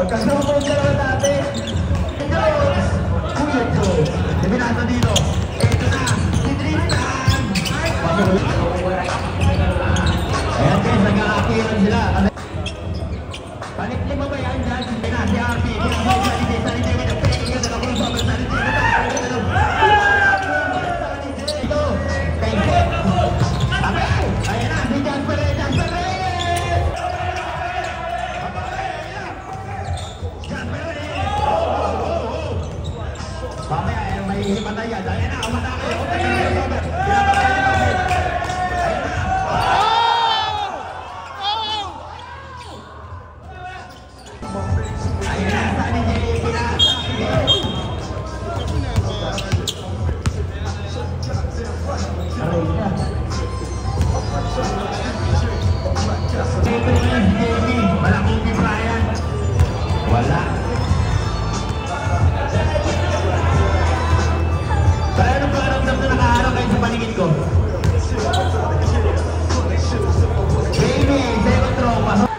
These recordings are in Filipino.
Magkasumong ka naman natin. Jones! Kuya Jones! Ibinasa dito. Ito na! Si Tristan! Ayan guys, nag-aakiran sila. Panikli mo ba yan dyan? Si RP. Salite with the fake. Ito na kung sobrang salite. Ito. Thank you. Ayan na, si Jasper Reyes. Jasper Reyes! Jasper Reyes! Mamaya, may hipatay yan. Ayan na, umata kayo. Wala. Pero ano ba naramdam na nakaharap kayo sa paligid ko? Jamie, second row, pasok.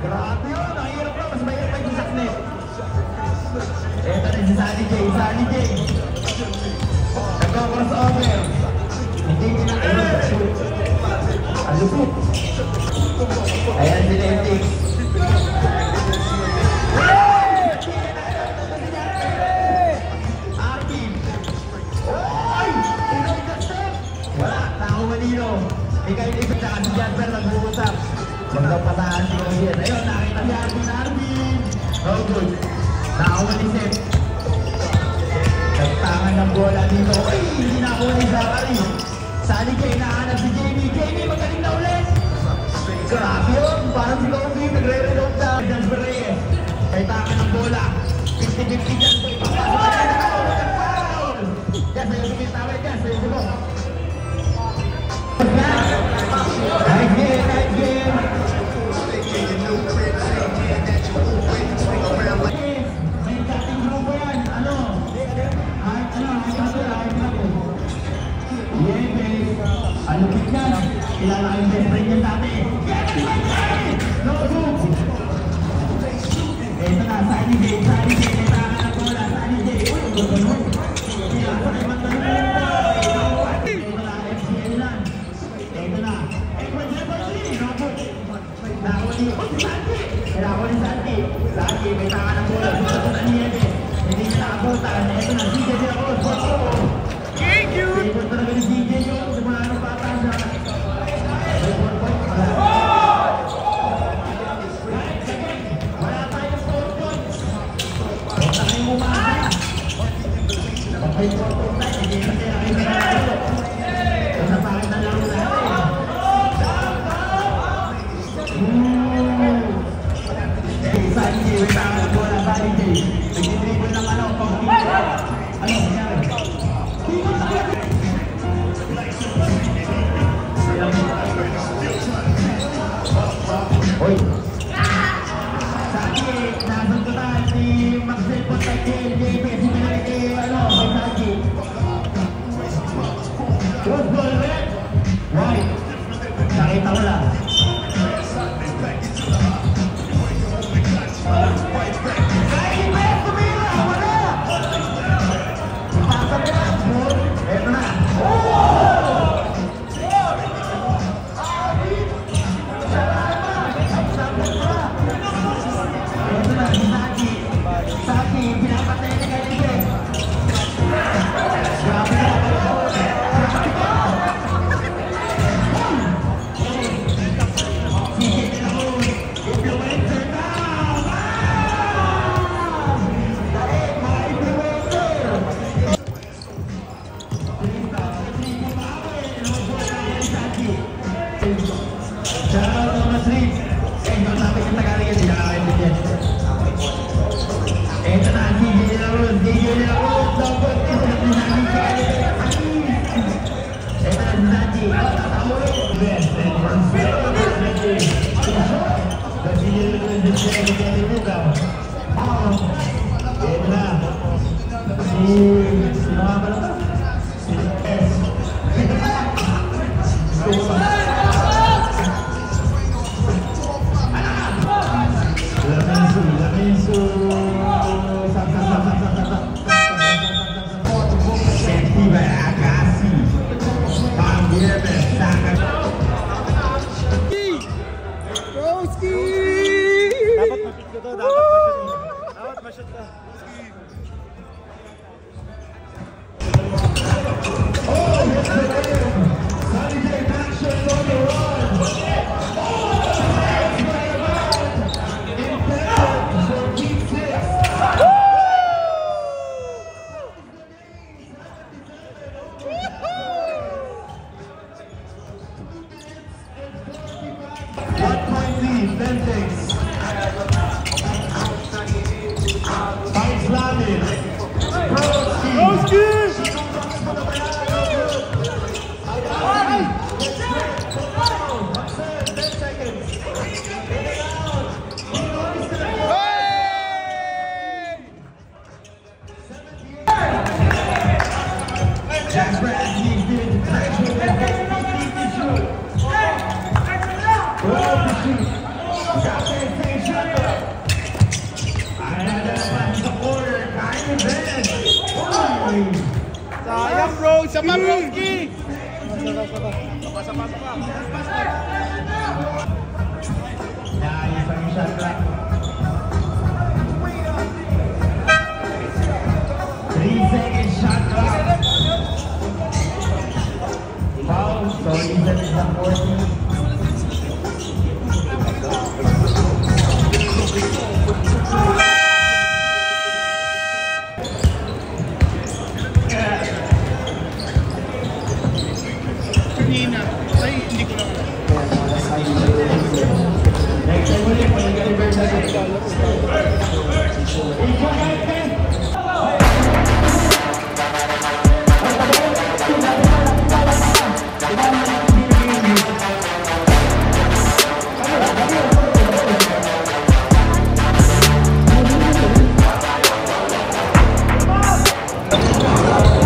Grabe yun, ang hirap na, mas mahirap pa yung saknet. Eto na si Sunny J. Nagko-crossover. Hindi kinakaroon. Ang lupit. Ayan si Netflix. Wala, nakakumanino. Ikaw yung isip na kasi dyan, pero nag-uusap. Magkapataan si Koyen. Ayun, nakita si Arvin. Oh, good. Nakakumanisip. Nagtangan ng bola dito. Ay, hindi nakakuha ni Zachary. Sunny J, nahanap si Jamie. Jamie, magaling na ulit. Grabe yun. Parang si Kobe, nagre-reload na. Jasper Reyes. Kay tangan ng bola. 50-50 dyan. Papasok ka na. Foul! Dyan, sa'yo tumitaway dyan. Sa'yo mo. Nice game. May cutting grupo yan. Ano? Ano bigyan? Kilala kayong best friend niya dati. No move! Ito na, Sunny J. Natakan ang bola, Sunny J. Uy, ang gano'n. Ito na, FCL lang. Ito na. Edward Jefferson, no move. Nakakuha ni Santi. Santi, may takan ang bola. Ito na Nieves. Hindi niya nakabutan. Ito na, CJ de la Cruz. Thank you! Ito talaga ni CJ yun. Simula ng bata siya. Wala tayong fortune. Huwag na kayong umasa. Huwag kayong fortune tayo. Hindi na tayo nakikita. Kung napakit na laro natin. Sunny J, may tangan ang bola. Sunny J. Nagdidribble ng ano. Ano, nangyari? Hoy! Saki, nasuntutan si Maxel Pontay JP kasi pinalik kay may Saki. Cross ball red! White! Nakita ko lang. Ay, may tumira! Wala! Ipasap na! Eto na! Saki, pinapatay na kayo. Grabe na. Influencer na! Dahil mga influencer! Shout out Thomas Reed. Ito sabi ng Tagalog yan, hindi nakakaintindihan. Ito na, DJ de la Cruz. Dapat ito na si Nani Kali. Ito na si Nani. Best and Francisco. Kasi nila ko yung display ni Kenny Lugaw. Ito na. Sino nga ba na ito? Yes. Broski! Dapat ma-shoot ko to, dapat ma-shoot ko. Sayang bro, sama Broski! Sama. Isang shot lang. 3-second shot clock. Foul, so even is the 14. Ay, hindi ko lang.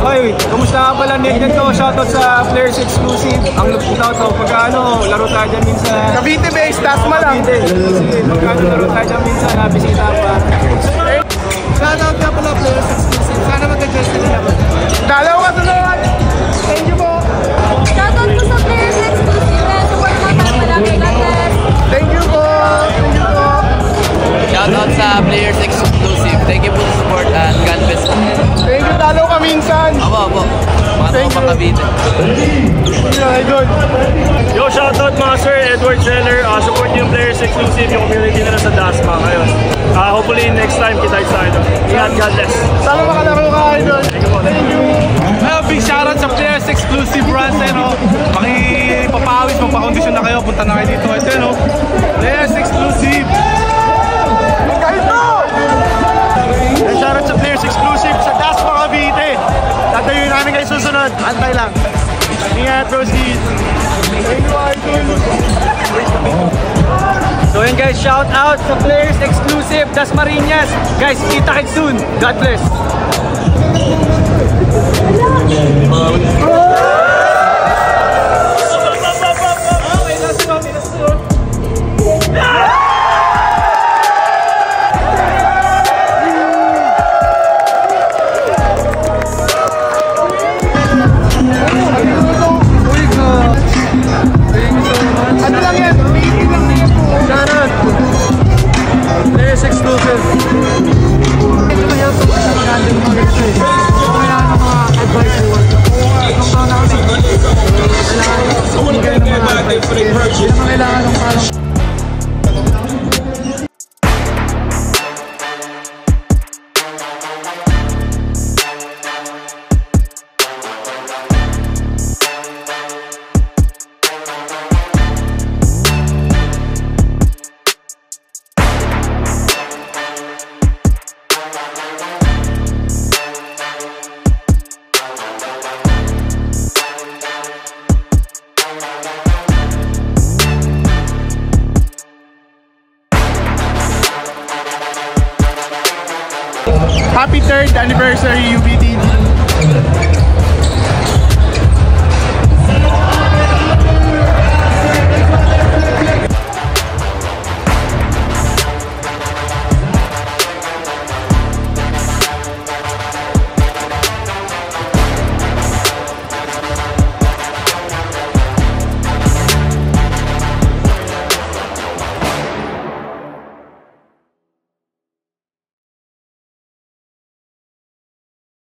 Hoy, kamusta nga pala Nick to? Shoutout sa Players Exclusive. Ang shoutout pagka laro tayo dyan minsan. Cavite Base, Tasma lang. Pagka laro tayo dyan minsan, bisita pa. Shoutout nga pala Players Exclusive. Sana mag-adjust na nila. Dalaw ka sunod! Thank you po! Shoutout po sa Players Exclusive na support mo para malaki. God bless! Thank you po! Thank you po! Shoutout sa Players Exclusive. Thank you po sa support and God bless. Thank you, dalaw ka minsan! Abo. Mga tropa Cavite. Yo, shoutout mga Sir Edward Zeller. Support yung Players Exclusive, yung community nila sa Dasma ngayon. Hopefully next time kita sa idol. Ingat, God bless. Sana makalaro ka, idol! Thank you. Big shoutout sa Players Exclusive brands, Makipapawis, magpakondisyon na kayo, punta na kayo dito. Ito, Players Exclusive! And shoutout sa Players Exclusive sa Dasma Cavite. Tatayoin namin kayo susunod. Antay lang. Ingat, Broski. Thank you, idol! So yun guys, shout out sa Players Exclusive, Dasmariñas. Guys, kita-kits soon. God bless. Ano lang yan? Baby lang yan po. Shoutout! Players Exclusive. Ito na yan. Magandang mga ganito eh. Kailangan ng mga advice mo. Itong taon na kami. Kailangan ng mga advice. Kailangan ng parang Happy 3rd anniversary UBD.